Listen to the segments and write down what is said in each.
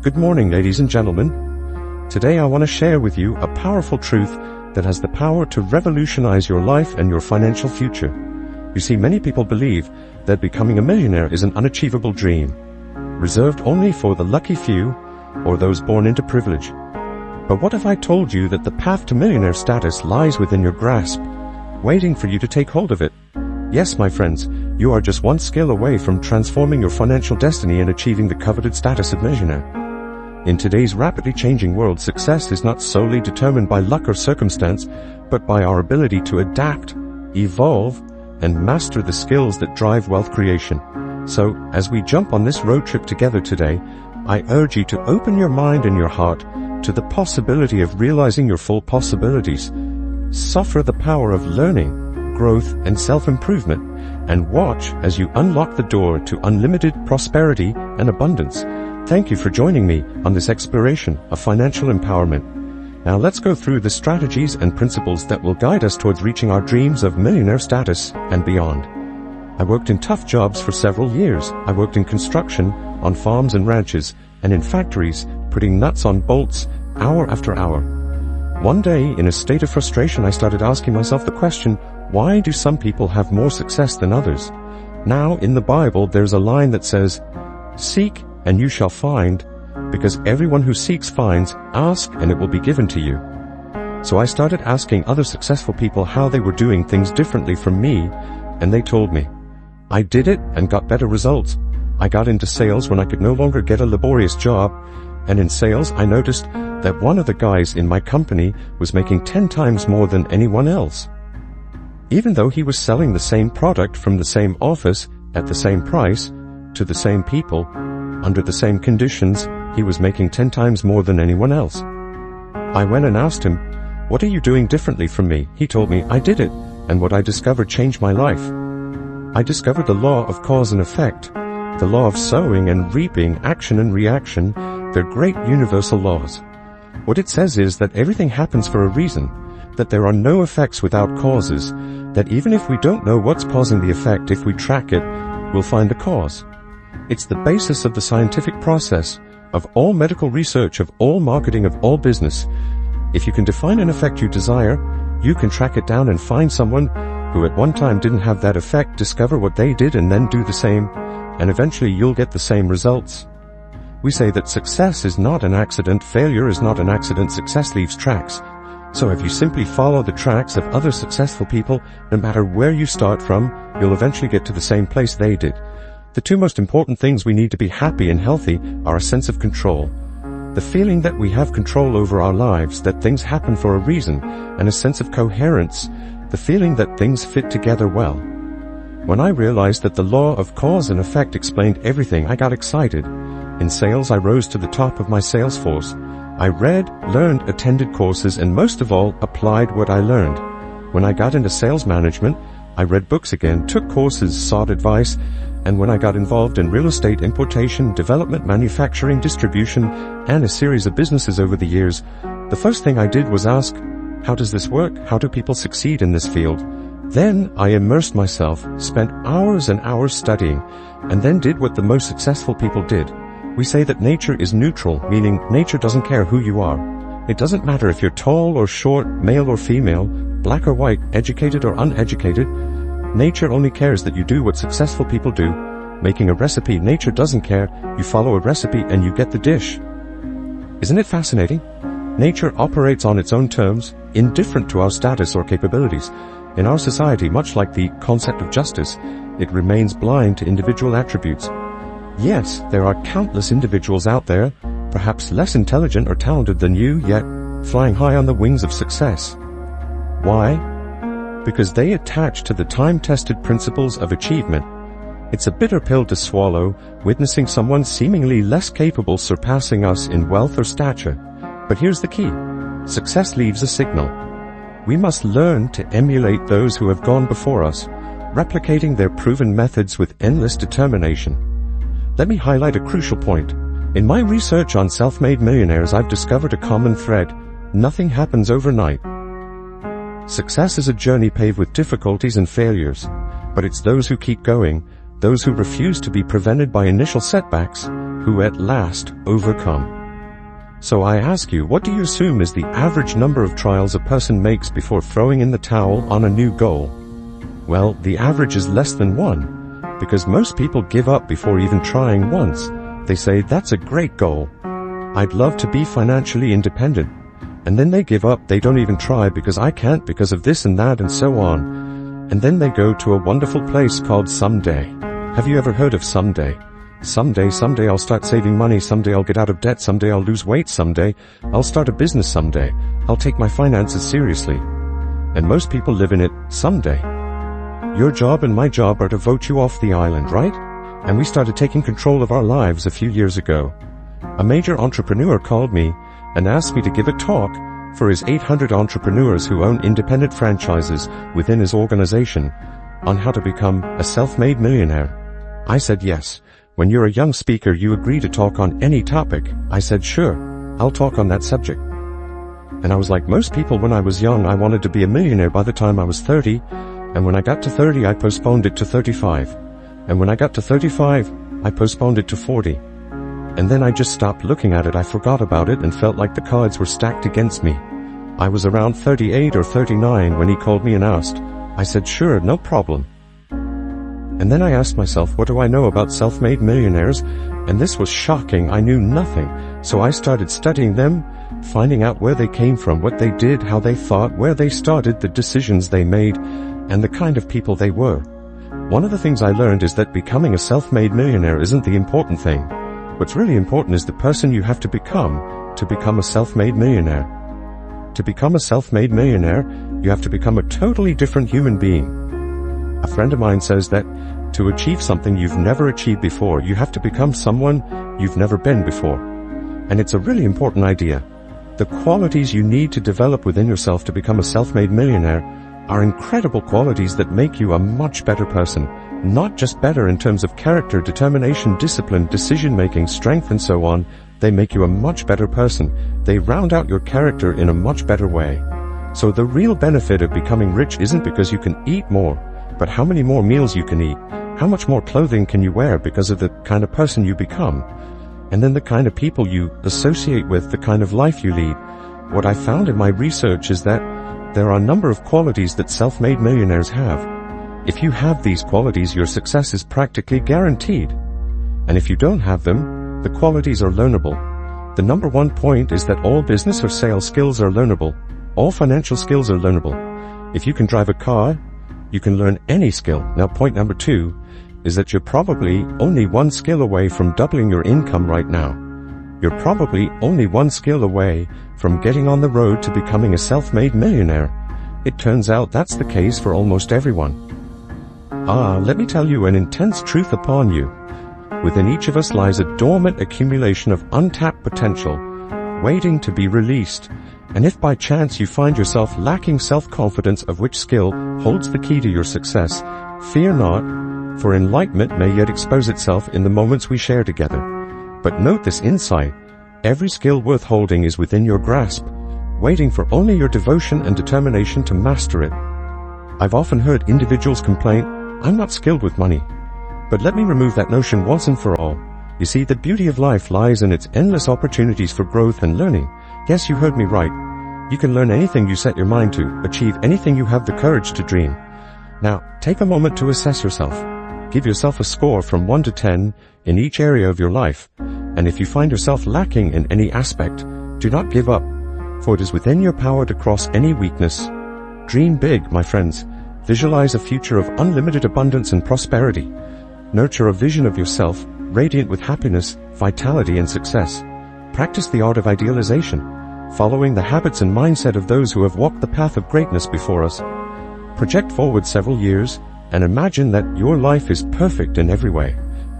Good morning, ladies and gentlemen. Today I want to share with you a powerful truth that has the power to revolutionize your life and your financial future. You see, many people believe that becoming a millionaire is an unachievable dream, reserved only for the lucky few or those born into privilege. But what if I told you that the path to millionaire status lies within your grasp, waiting for you to take hold of it? Yes, my friends, you are just one skill away from transforming your financial destiny and achieving the coveted status of millionaire. In today's rapidly changing world, success is not solely determined by luck or circumstance, but by our ability to adapt, evolve, and master the skills that drive wealth creation. So, as we jump on this road trip together today, I urge you to open your mind and your heart to the possibility of realizing your full possibilities. Suffer the power of learning, growth, and self-improvement, and watch as you unlock the door to unlimited prosperity and abundance. Thank you for joining me on this exploration of financial empowerment. Now let's go through the strategies and principles that will guide us towards reaching our dreams of millionaire status and beyond. I worked in tough jobs for several years. I worked in construction, on farms and ranches, and in factories, putting nuts on bolts hour after hour. One day, in a state of frustration, I started asking myself the question, why do some people have more success than others? Now, in the Bible, there's a line that says, "Seek and you shall find, because everyone who seeks finds, ask and it will be given to you." So I started asking other successful people how they were doing things differently from me, and they told me. I did it and got better results. I got into sales when I could no longer get a laborious job, and in sales I noticed that one of the guys in my company was making 10 times more than anyone else. Even though he was selling the same product from the same office at the same price to the same people under the same conditions, he was making 10 times more than anyone else. I went and asked him, "What are you doing differently from me?" He told me, "I did it, and what I discovered changed my life. I discovered the law of cause and effect, the law of sowing and reaping, action and reaction. They're great universal laws. What it says is that everything happens for a reason, that there are no effects without causes, that even if we don't know what's causing the effect, if we track it, we'll find the cause. It's the basis of the scientific process, of all medical research, of all marketing, of all business. If you can define an effect you desire, you can track it down and find someone who at one time didn't have that effect, discover what they did, and then do the same, and eventually you'll get the same results. We say that success is not an accident, failure is not an accident, success leaves tracks. So if you simply follow the tracks of other successful people, no matter where you start from, you'll eventually get to the same place they did. The two most important things we need to be happy and healthy are a sense of control, the feeling that we have control over our lives, that things happen for a reason, and a sense of coherence, the feeling that things fit together well. When I realized that the law of cause and effect explained everything, I got excited. In sales, I rose to the top of my sales force. I read, learned, attended courses, and most of all, applied what I learned. When I got into sales management, I read books again, took courses, sought advice, and when I got involved in real estate, importation, development, manufacturing, distribution, and a series of businesses over the years, the first thing I did was ask, how does this work? How do people succeed in this field? Then I immersed myself, spent hours and hours studying, and then did what the most successful people did. We say that nature is neutral, meaning nature doesn't care who you are. It doesn't matter if you're tall or short, male or female, black or white, educated or uneducated. Nature only cares that you do what successful people do. Making a recipe, nature doesn't care. You follow a recipe and you get the dish. Isn't it fascinating? Nature operates on its own terms, indifferent to our status or capabilities. In our society, much like the concept of justice, it remains blind to individual attributes. Yes, there are countless individuals out there, perhaps less intelligent or talented than you, yet flying high on the wings of success. Why? Because they attach to the time-tested principles of achievement. It's a bitter pill to swallow, witnessing someone seemingly less capable surpassing us in wealth or stature. But here's the key. Success leaves a signal. We must learn to emulate those who have gone before us, replicating their proven methods with endless determination. Let me highlight a crucial point. In my research on self-made millionaires, I've discovered a common thread. Nothing happens overnight. Success is a journey paved with difficulties and failures, but it's those who keep going, those who refuse to be prevented by initial setbacks, who at last overcome. So I ask you, what do you assume is the average number of trials a person makes before throwing in the towel on a new goal? Well, the average is less than 1, because most people give up before even trying once. They say, that's a great goal. I'd love to be financially independent. And then they give up, they don't even try because I can't because of this and that and so on. And then they go to a wonderful place called someday. Have you ever heard of someday? Someday I'll start saving money, someday I'll get out of debt, someday I'll lose weight, someday I'll start a business, someday I'll take my finances seriously. And most people live in it someday. Your job and my job are to vote you off the island, right? And we started taking control of our lives a few years ago. A major entrepreneur called me and asked me to give a talk for his 800 entrepreneurs who own independent franchises within his organization on how to become a self-made millionaire. I said yes. When you're a young speaker, you agree to talk on any topic. I said, sure, I'll talk on that subject. And I was like most people when I was young, I wanted to be a millionaire by the time I was 30. And when I got to 30, I postponed it to 35. And when I got to 35, I postponed it to 40. And then I just stopped looking at it. I forgot about it and felt like the cards were stacked against me. I was around 38 or 39 when he called me and asked. I said, sure, no problem. And then I asked myself, what do I know about self-made millionaires? And this was shocking. I knew nothing. So I started studying them, finding out where they came from, what they did, how they thought, where they started, the decisions they made, and the kind of people they were. One of the things I learned is that becoming a self-made millionaire isn't the important thing. What's really important is the person you have to become a self-made millionaire. To become a self-made millionaire, you have to become a totally different human being. A friend of mine says that to achieve something you've never achieved before, you have to become someone you've never been before. And it's a really important idea. The qualities you need to develop within yourself to become a self-made millionaire are incredible qualities that make you a much better person. Not just better in terms of character, determination, discipline, decision-making, strength, and so on. They make you a much better person. They round out your character in a much better way. So the real benefit of becoming rich isn't because you can eat more, but how many more meals you can eat, how much more clothing can you wear because of the kind of person you become, and then the kind of people you associate with, the kind of life you lead. What I found in my research is that there are a number of qualities that self-made millionaires have. If you have these qualities, your success is practically guaranteed. And if you don't have them, the qualities are learnable. The number one point is that all business or sales skills are learnable. All financial skills are learnable. If you can drive a car, you can learn any skill. Now, point number 2 is that you're probably only one skill away from doubling your income right now. You're probably only one skill away from getting on the road to becoming a self-made millionaire. It turns out that's the case for almost everyone. Let me tell you an intense truth upon you. Within each of us lies a dormant accumulation of untapped potential, waiting to be released. And if by chance you find yourself lacking self-confidence of which skill holds the key to your success, fear not, for enlightenment may yet expose itself in the moments we share together. But note this insight: every skill worth holding is within your grasp, waiting for only your devotion and determination to master it. I've often heard individuals complain, I'm not skilled with money. But let me remove that notion once and for all. You see, the beauty of life lies in its endless opportunities for growth and learning. Yes, you heard me right. You can learn anything you set your mind to, achieve anything you have the courage to dream. Now, take a moment to assess yourself. Give yourself a score from 1 to 10 in each area of your life. And if you find yourself lacking in any aspect, do not give up, for it is within your power to cross any weakness. Dream big, my friends. Visualize a future of unlimited abundance and prosperity. Nurture a vision of yourself, radiant with happiness, vitality, and success. Practice the art of idealization, following the habits and mindset of those who have walked the path of greatness before us. Project forward several years and imagine that your life is perfect in every way.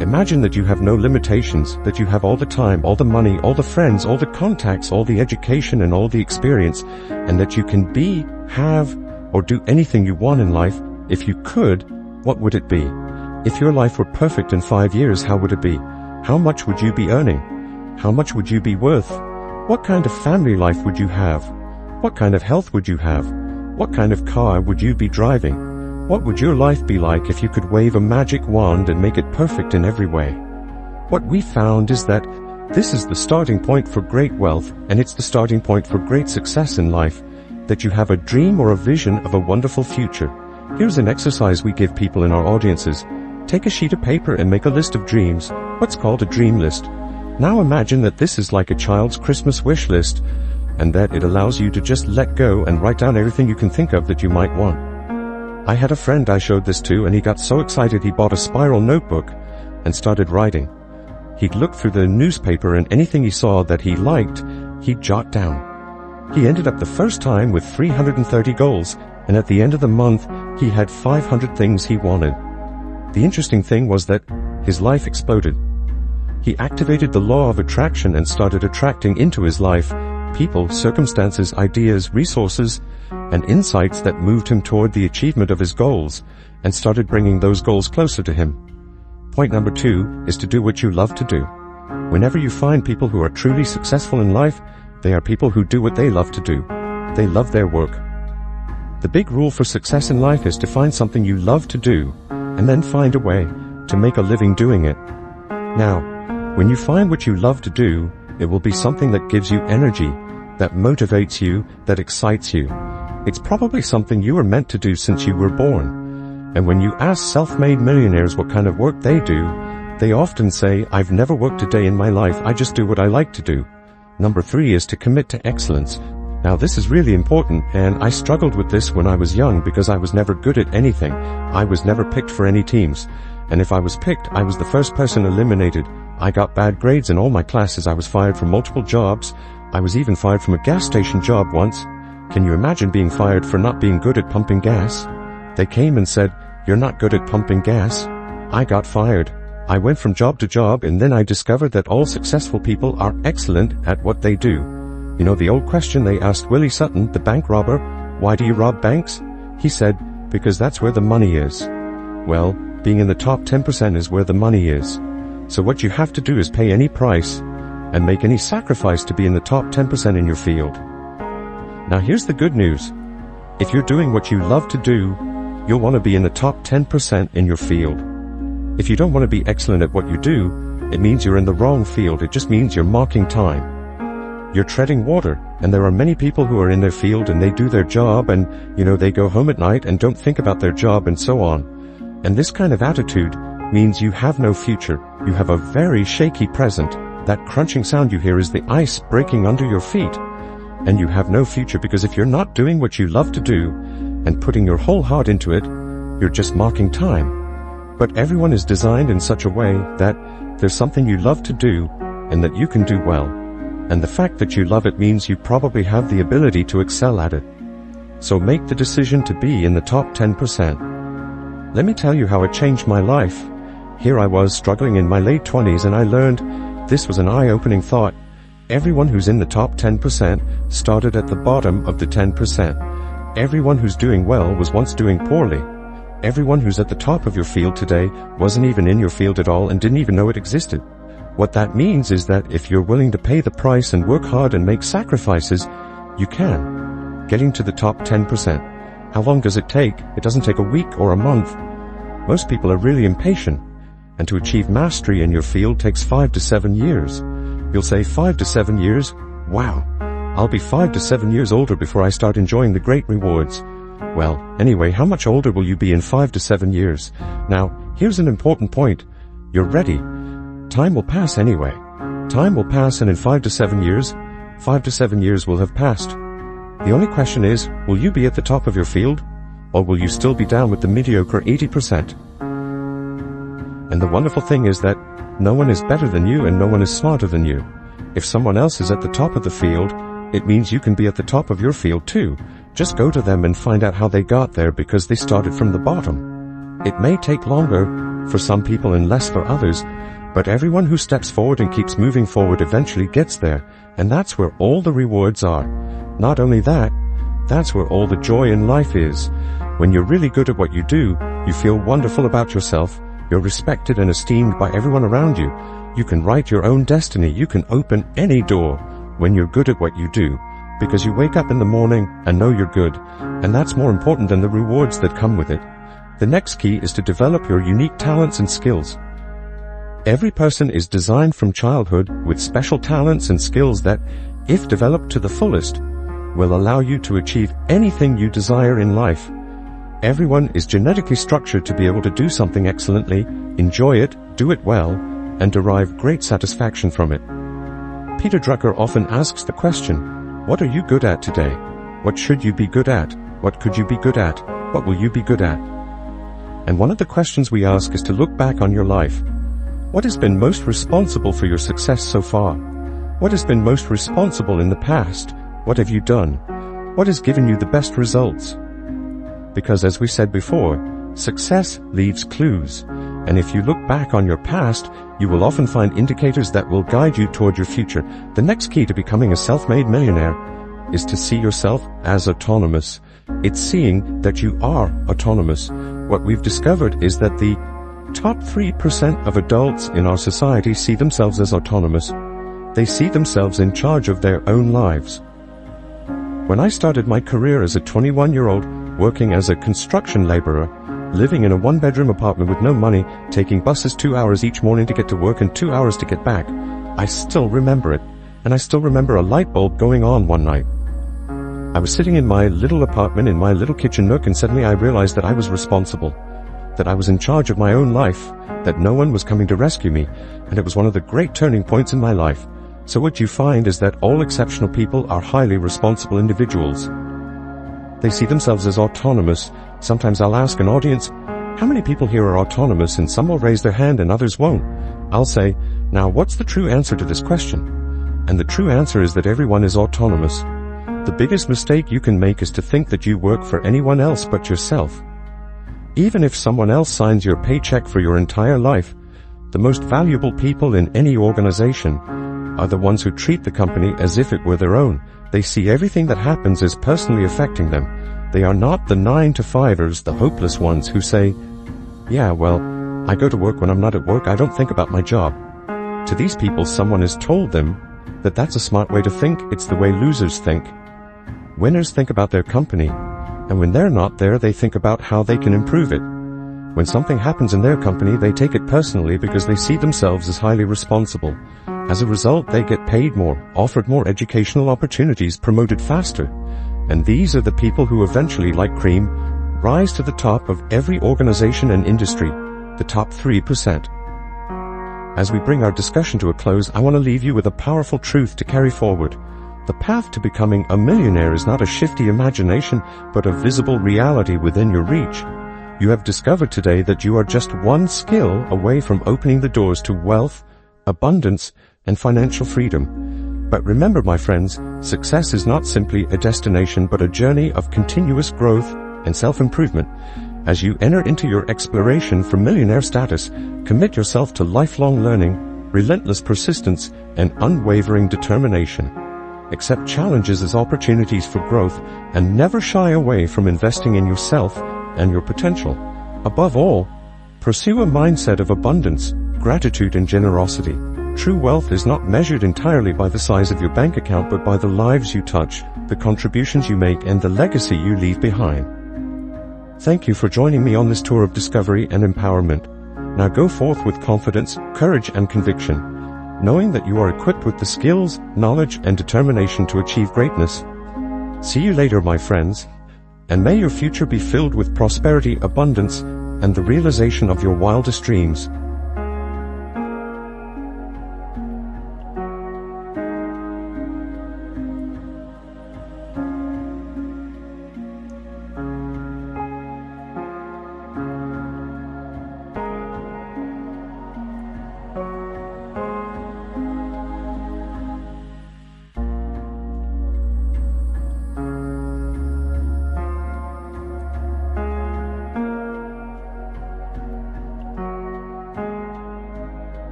Imagine that you have no limitations, that you have all the time, all the money, all the friends, all the contacts, all the education, and all the experience, and that you can be, have, or do anything you want in life. If you could, what would it be? If your life were perfect in 5 years, how would it be? How much would you be earning? How much would you be worth? What kind of family life would you have? What kind of health would you have? What kind of car would you be driving? What would your life be like if you could wave a magic wand and make it perfect in every way? What we found is that this is the starting point for great wealth, and it's the starting point for great success in life, that you have a dream or a vision of a wonderful future. Here's an exercise we give people in our audiences. Take a sheet of paper and make a list of dreams, what's called a dream list. Now imagine that this is like a child's Christmas wish list, and that it allows you to just let go and write down everything you can think of that you might want. I had a friend I showed this to, and he got so excited he bought a spiral notebook and started writing. He'd look through the newspaper, and anything he saw that he liked, he'd jot down. He ended up the first time with 330 goals, and at the end of the month, he had 500 things he wanted. The interesting thing was that his life exploded. He activated the law of attraction and started attracting into his life people, circumstances, ideas, resources, and insights that moved him toward the achievement of his goals, and started bringing those goals closer to him. Point number 2 is to do what you love to do. Whenever you find people who are truly successful in life, they are people who do what they love to do. They love their work. The big rule for success in life is to find something you love to do, and then find a way to make a living doing it. Now, when you find what you love to do, it will be something that gives you energy, that motivates you, that excites you. It's probably something you were meant to do since you were born. And when you ask self-made millionaires what kind of work they do, they often say, "I've never worked a day in my life, I just do what I like to do." Number 3 is to commit to excellence. Now this is really important, and I struggled with this when I was young because I was never good at anything. I was never picked for any teams. And if I was picked, I was the first person eliminated. I got bad grades in all my classes. I was fired from multiple jobs. I was even fired from a gas station job once. Can you imagine being fired for not being good at pumping gas? They came and said, "You're not good at pumping gas." I got fired. I went from job to job, and then I discovered that all successful people are excellent at what they do. You know the old question they asked Willie Sutton, the bank robber, "Why do you rob banks?" He said, "Because that's where the money is." Well, being in the top 10% is where the money is. So what you have to do is pay any price and make any sacrifice to be in the top 10% in your field. Now here's the good news. If you're doing what you love to do, you'll want to be in the top 10% in your field. If you don't want to be excellent at what you do, it means you're in the wrong field. It just means you're marking time. You're treading water, and there are many people who are in their field and they do their job, and they go home at night and don't think about their job and so on. And this kind of attitude means you have no future. You have a very shaky present. That crunching sound you hear is the ice breaking under your feet. And you have no future because if you're not doing what you love to do and putting your whole heart into it, you're just marking time. But everyone is designed in such a way that there's something you love to do and that you can do well. And the fact that you love it means you probably have the ability to excel at it. So make the decision to be in the top 10%. Let me tell you how it changed my life. Here I was struggling in my late 20s, and I learned this was an eye-opening thought. Everyone who's in the top 10% started at the bottom of the 10%. Everyone who's doing well was once doing poorly. Everyone who's at the top of your field today wasn't even in your field at all and didn't even know it existed. What that means is that if you're willing to pay the price and work hard and make sacrifices, you can. Getting to the top 10%. How long does it take? It doesn't take a week or a month. Most people are really impatient, and to achieve mastery in your field takes 5 to 7 years. You'll say 5 to 7 years? Wow, I'll be 5 to 7 years older before I start enjoying the great rewards. Well, anyway, how much older will you be in 5 to 7 years? Now, here's an important point. You're ready. Time will pass anyway. Time will pass, and in 5 to 7 years, 5 to 7 years will have passed. The only question is, will you be at the top of your field, or will you still be down with the mediocre 80%? And the wonderful thing is that no one is better than you and no one is smarter than you. If someone else is at the top of the field, it means you can be at the top of your field too. Just go to them and find out how they got there because they started from the bottom. It may take longer for some people and less for others, but everyone who steps forward and keeps moving forward eventually gets there, and that's where all the rewards are. Not only that, that's where all the joy in life is. When you're really good at what you do, you feel wonderful about yourself, you're respected and esteemed by everyone around you. You can write your own destiny, you can open any door when you're good at what you do, because you wake up in the morning and know you're good, and that's more important than the rewards that come with it. The next key is to develop your unique talents and skills. Every person is designed from childhood with special talents and skills that, if developed to the fullest, will allow you to achieve anything you desire in life. Everyone is genetically structured to be able to do something excellently, enjoy it, do it well, and derive great satisfaction from it. Peter Drucker often asks the question, what are you good at today? What should you be good at? What could you be good at? What will you be good at? And one of the questions we ask is to look back on your life. What has been most responsible for your success so far? What has been most responsible in the past? What have you done? What has given you the best results? Because as we said before, success leaves clues. And if you look back on your past, you will often find indicators that will guide you toward your future. The next key to becoming a self-made millionaire is to see yourself as autonomous. It's seeing that you are autonomous. What we've discovered is that the top 3% of adults in our society see themselves as autonomous. They see themselves in charge of their own lives. When I started my career as a 21-year-old, working as a construction laborer, living in a one-bedroom apartment with no money, taking buses 2 hours each morning to get to work and 2 hours to get back, I still remember it. And I still remember a light bulb going on one night. I was sitting in my little apartment in my little kitchen nook, and suddenly I realized that I was responsible, that I was in charge of my own life, that no one was coming to rescue me, and it was one of the great turning points in my life. So what you find is that all exceptional people are highly responsible individuals. They see themselves as autonomous. Sometimes I'll ask an audience, how many people here are autonomous? And some will raise their hand and others won't. I'll say, now what's the true answer to this question? And the true answer is that everyone is autonomous. The biggest mistake you can make is to think that you work for anyone else but yourself. Even if someone else signs your paycheck for your entire life, the most valuable people in any organization are the ones who treat the company as if it were their own. They see everything that happens as personally affecting them. They are not the 9-to-5ers, the hopeless ones who say, yeah, well, I go to work when I'm not at work, I don't think about my job. To these people, someone has told them that that's a smart way to think. It's the way losers think. Winners think about their company, and when they're not there, they think about how they can improve it. When something happens in their company, they take it personally because they see themselves as highly responsible. As a result, they get paid more, offered more educational opportunities, promoted faster. And these are the people who eventually, like cream, rise to the top of every organization and industry, the top 3%. As we bring our discussion to a close, I want to leave you with a powerful truth to carry forward. The path to becoming a millionaire is not a shifty imagination, but a visible reality within your reach. You have discovered today that you are just one skill away from opening the doors to wealth, abundance, and financial freedom. But remember, my friends, success is not simply a destination, but a journey of continuous growth and self-improvement. As you enter into your exploration for millionaire status, commit yourself to lifelong learning, relentless persistence, and unwavering determination. Accept challenges as opportunities for growth, and never shy away from investing in yourself and your potential. Above all, pursue a mindset of abundance, gratitude, and generosity. True wealth is not measured entirely by the size of your bank account, but by the lives you touch, the contributions you make, and the legacy you leave behind. Thank you for joining me on this tour of discovery and empowerment. Now go forth with confidence, courage, and conviction, knowing that you are equipped with the skills, knowledge, and determination to achieve greatness. See you later, my friends, and may your future be filled with prosperity, abundance, and the realization of your wildest dreams.